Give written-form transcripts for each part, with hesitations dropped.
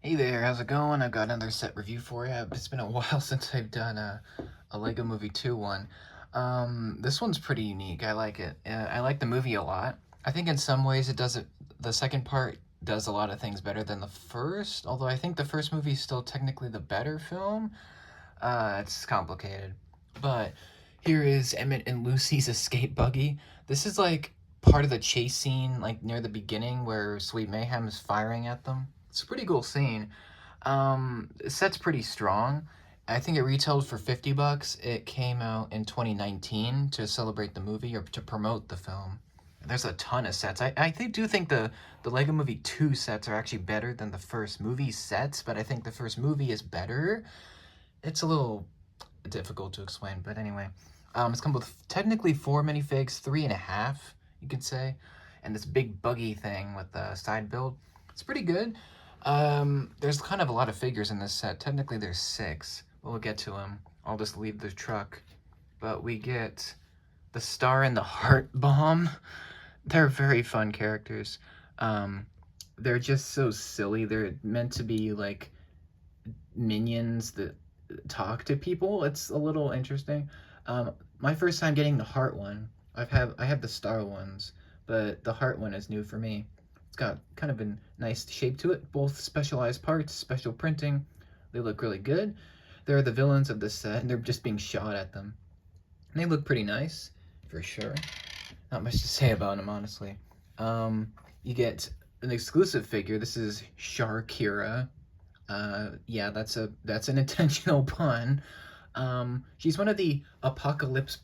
Hey there, how's it going? I've got another set review for you. It's been a while since I've done a Lego Movie 2 one. This one's pretty unique. I like it. I like the movie a lot. I think in some ways the second part does a lot of things better than the first, although I think the first movie is still technically the better film. It's complicated. But here is Emmett and Lucy's escape buggy. This is like part of the chase scene, like near the beginning where Sweet Mayhem is firing at them. It's a pretty cool scene. The set's pretty strong. I think it retailed for 50 bucks. It came out in 2019 to celebrate the movie or to promote the film. There's a ton of sets. I do think the Lego Movie 2 sets are actually better than the first movie sets, but I think the first movie is better. It's a little difficult to explain, but anyway. It's come with technically 4 minifigs, 3.5, you could say, and this big buggy thing with the side build. It's pretty good. There's kind of a lot of figures in this set. Technically, there's 6. We'll get to them. I'll just leave the truck. But we get the Star and the Heart Bomb. They're very fun characters. They're just so silly. They're meant to be like minions that talk to people. It's a little interesting. My first time getting the heart one. I have the star ones, but the heart one is new for me. It's got kind of a nice shape to it. Both specialized parts, special printing. They look really good. They're the villains of this set, and they're just being shot at them. And they look pretty nice, for sure. Not much to say about them, honestly. You get an exclusive figure. This is Sharkira. Yeah, that's an intentional pun. She's one of the Apocalyptic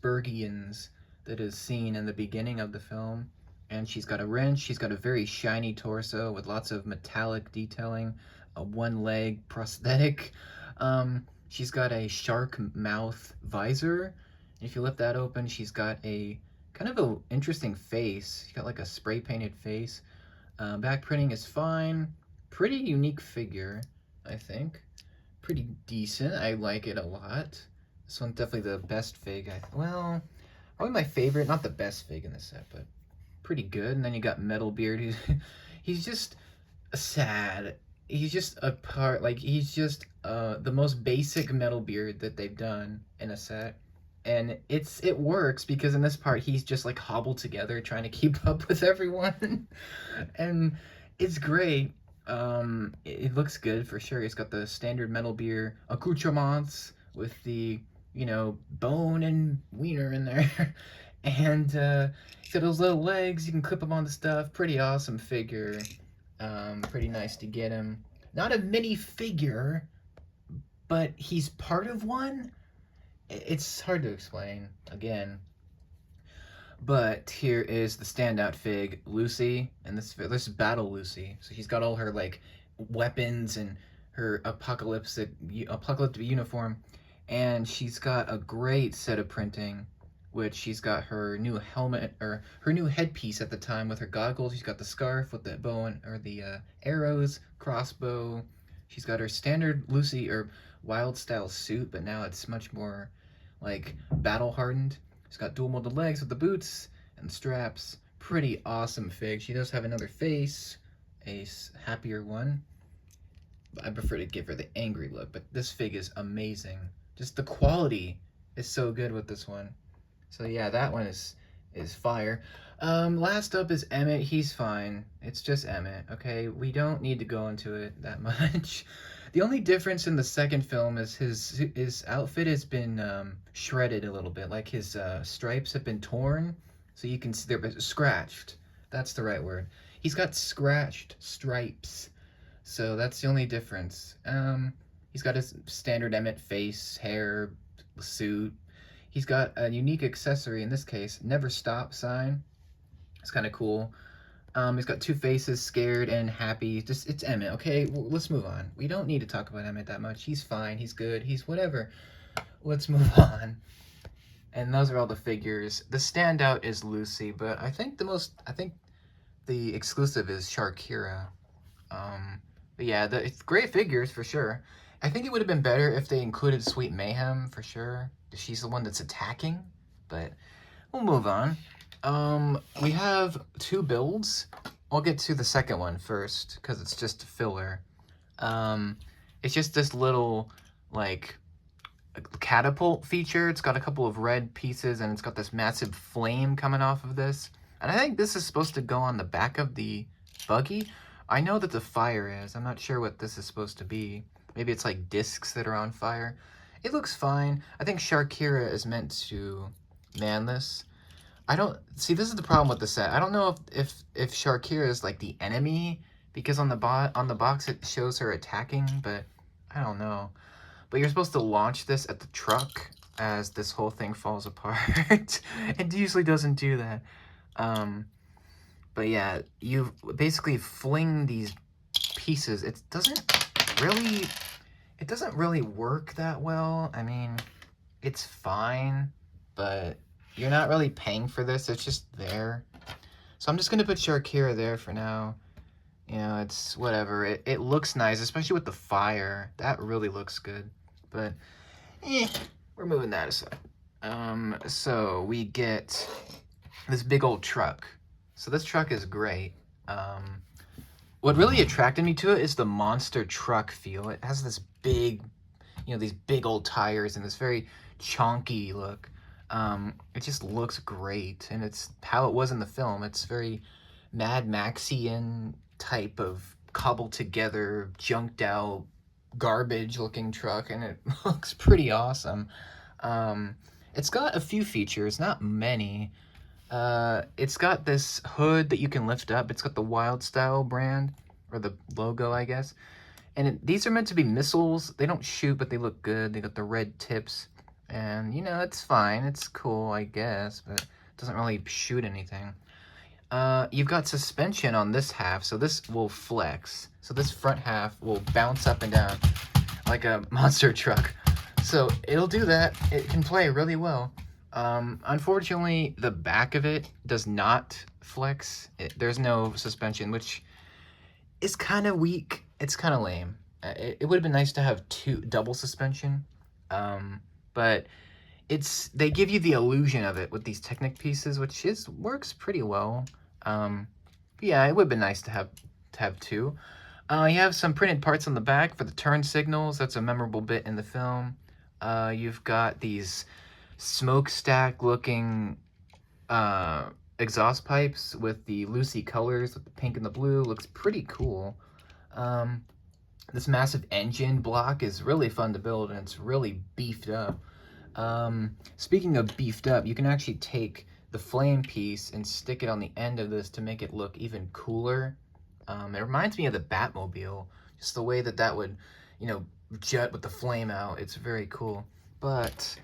that is seen in the beginning of the film, and she's got a wrench. She's got a very shiny torso with lots of metallic detailing, a one-leg prosthetic. She's got a shark mouth visor. If you lift that open, she's got a kind of a interesting face. She's got like a spray painted face. Back printing is fine. Pretty unique figure, I think. Pretty decent. I like it a lot. This one's definitely the best fig. Well, probably my favorite. Not the best fig in the set, but pretty good. And then you got Metalbeard, who's he's just sad. He's just a part, like, he's just the most basic Metalbeard that they've done in a set. And it works because in this part he's just like hobbled together trying to keep up with everyone. And it's great. It looks good for sure. He's got the standard Metalbeard accoutrements with the, bone and wiener in there. And he's got those little legs. You can clip him on the stuff. Pretty awesome figure. Pretty nice to get him. Not a mini figure, but he's part of one. It's hard to explain, again. But here is the standout fig, Lucy, and this is Battle Lucy. So she's got all her like weapons and her apocalyptic uniform, and she's got a great set of printing, which she's got her new helmet or her new headpiece at the time with her goggles. She's got the scarf with the bow or the arrows, crossbow. She's got her standard Lucy or wild style suit, but now it's much more like battle hardened. She's got dual molded legs with the boots and straps. Pretty awesome fig. She does have another face, a happier one. I prefer to give her the angry look, but this fig is amazing. Just the quality is so good with this one. So yeah, that one is fire. Last up is Emmet. He's fine. It's just Emmet, okay? We don't need to go into it that much. The only difference in the second film is his outfit has been shredded a little bit. Like his stripes have been torn, so you can see they're scratched. That's the right word. He's got scratched stripes, so that's the only difference. He's got his standard Emmet face, hair, suit. He's got a unique accessory, in this case, never stop sign. It's kind of cool. He's got 2 faces, scared and happy. Just, it's Emmet, okay? Well, let's move on. We don't need to talk about Emmet that much. He's fine, he's good, he's whatever. Let's move on. And those are all the figures. The standout is Lucy, but I think the exclusive is Sharkira. But yeah, it's great figures for sure. I think it would have been better if they included Sweet Mayhem for sure. She's the one that's attacking, but we'll move on. We have 2 builds. I'll get to the second one first because it's just a filler. It's just this little, like, catapult feature. It's got a couple of red pieces, and it's got this massive flame coming off of this. And I think this is supposed to go on the back of the buggy. I know that the fire is. I'm not sure what this is supposed to be. Maybe it's like discs that are on fire. It looks fine. I think Sharkira is meant to man this. I don't see. This is the problem with the set. I don't know if Sharkira is like the enemy, because on the box it shows her attacking, but I don't know. But you're supposed to launch this at the truck as this whole thing falls apart. It usually doesn't do that. But yeah, you basically fling these pieces. It doesn't really work that well. I mean, it's fine, but you're not really paying for this. It's just there. So I'm just gonna put Sharkira there for now. You know, it's whatever. It looks nice, especially with the fire. That really looks good. But we're moving that aside. So we get this big old truck. So this truck is great. What really attracted me to it is the monster truck feel. It has this big, these big old tires and this very chonky look. It just looks great, and it's how it was in the film. It's very Mad Maxian type of cobbled together, junked out, garbage looking truck, and it looks pretty awesome. It's got a few features, not many. It's got this hood that you can lift up. It's got the Wild Style brand, or the logo, I guess. And these are meant to be missiles. They don't shoot, but they look good. They got the red tips. And, it's fine. It's cool, I guess, but it doesn't really shoot anything. You've got suspension on this half, so this will flex. So this front half will bounce up and down like a monster truck. So it'll do that. It can play really well. Unfortunately, the back of it does not flex. There's no suspension, which is kind of weak. It's kind of lame. It would have been nice to have double suspension, but they give you the illusion of it with these Technic pieces, which works pretty well. Yeah, it would have been nice to have two. You have some printed parts on the back for the turn signals. That's a memorable bit in the film. You've got these smokestack looking exhaust pipes with the Lucy colors, with the pink and the blue. Looks pretty cool. This massive engine block is really fun to build, and it's really beefed up. Speaking of beefed up, you can actually take the flame piece and stick it on the end of this to make it look even cooler. It reminds me of the Batmobile, just the way that would, jet with the flame out. It's very cool. But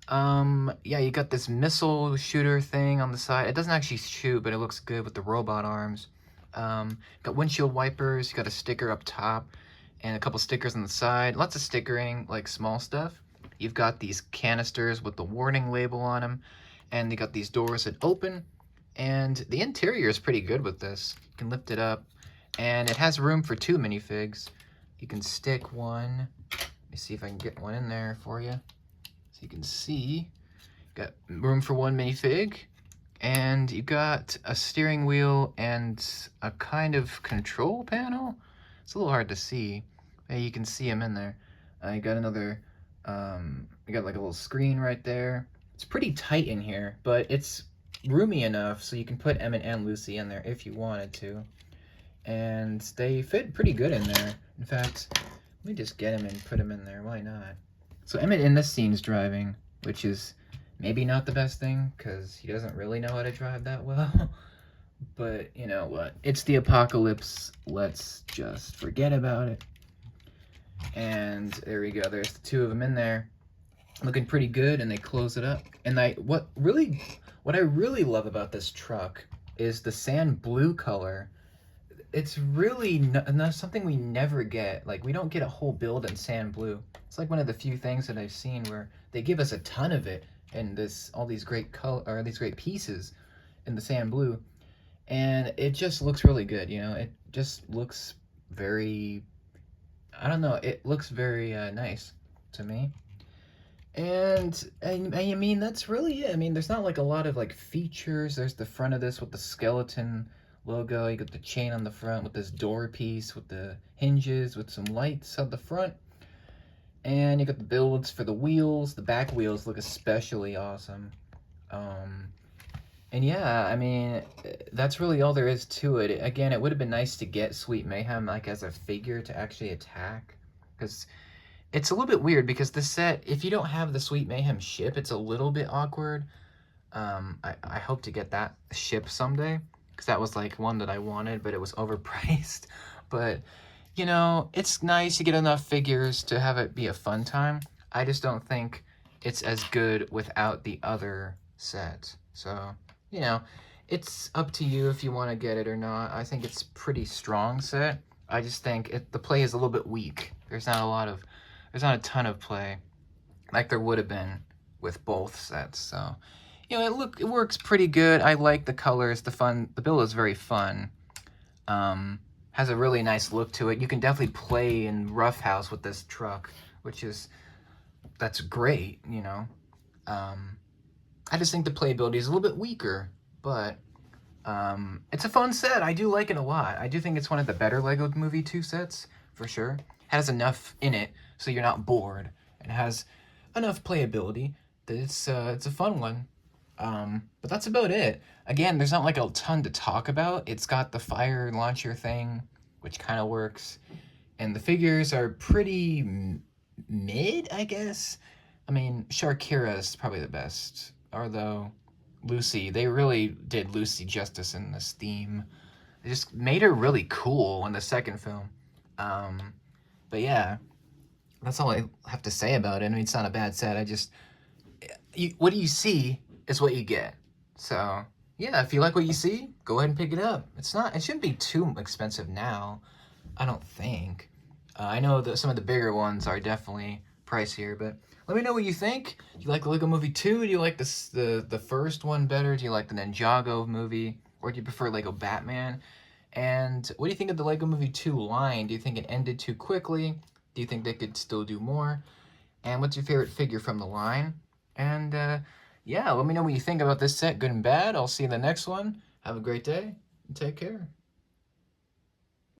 yeah, you got this missile shooter thing on the side. It doesn't actually shoot, but it looks good with the robot arms. Got windshield wipers. You got a sticker up top and a couple stickers on the side. Lots of stickering, like small stuff. You've got these canisters with the warning label on them, and they got these doors that open, and the interior is pretty good with this. You can lift it up, and it has room for 2 minifigs. You can stick one. Let me see if I can get one in there for you. So you can see, got room for 1 minifig, and you got a steering wheel and a kind of control panel. It's a little hard to see. Hey, you can see them in there. You got another, you got like a little screen right there. It's pretty tight in here, but it's roomy enough so you can put Emmet and Lucy in there if you wanted to. And they fit pretty good in there. In fact, let me just get him and put him in there. Why not? So Emmet in this scene is driving, which is maybe not the best thing, because he doesn't really know how to drive that well. But you know what? It's the apocalypse. Let's just forget about it. And there we go. There's the 2 of them in there, looking pretty good, and they close it up. And what I really love about this truck is the sand blue color. It's really something we never get. Like, we don't get a whole build in sand blue. It's like one of the few things that I've seen where they give us a ton of it, and all these great these great pieces in the sand blue, and it just looks really good. It just looks very, I don't know, it looks very nice to me. And I mean, that's really it. I mean, there's not like a lot of like features. There's the front of this with the skeleton logo. You got the chain on the front with this door piece with the hinges with some lights on the front. And you got the builds for the wheels. The back wheels look especially awesome. And yeah, I mean, that's really all there is to it. Again, it would have been nice to get Sweet Mayhem like as a figure to actually attack, because it's a little bit weird because the set, if you don't have the Sweet Mayhem ship, it's a little bit awkward. I hope to get that ship someday, because that was like one that I wanted, but it was overpriced. But, you know, it's nice to get enough figures to have it be a fun time. I just don't think it's as good without the other set. So, you know, it's up to you if you want to get it or not. I think it's pretty strong set. I just think the play is a little bit weak. There's not a ton of play like there would have been with both sets. So, you know, it works pretty good. I like the colors, the build is very fun. Has a really nice look to it. You can definitely play in Roughhouse with this truck, that's great, you know. I just think the playability is a little bit weaker, but it's a fun set. I do like it a lot. I do think it's one of the better Lego Movie 2 sets, for sure. It has enough in it so you're not bored. It has enough playability that it's a fun one. But that's about it. Again, there's not like a ton to talk about. It's got the fire launcher thing, which kind of works. And the figures are pretty mid, I guess. I mean, Sharkira is probably the best. Although, Lucy, they really did Lucy justice in this theme. They just made her really cool in the second film. But yeah, that's all I have to say about it. I mean, it's not a bad set. What do you see is what you get. So yeah, if you like what you see, go ahead and pick it up. It shouldn't be too expensive now, I don't think. I know that some of the bigger ones are definitely pricier, but let me know what you think. Do you like the Lego Movie 2? Do you like the first one better? Do you like the Ninjago movie? Or do you prefer Lego Batman? And what do you think of the Lego Movie 2 line? Do you think it ended too quickly? Do you think they could still do more? And what's your favorite figure from the line? And yeah, let me know what you think about this set, good and bad. I'll see you in the next one. Have a great day, and take care.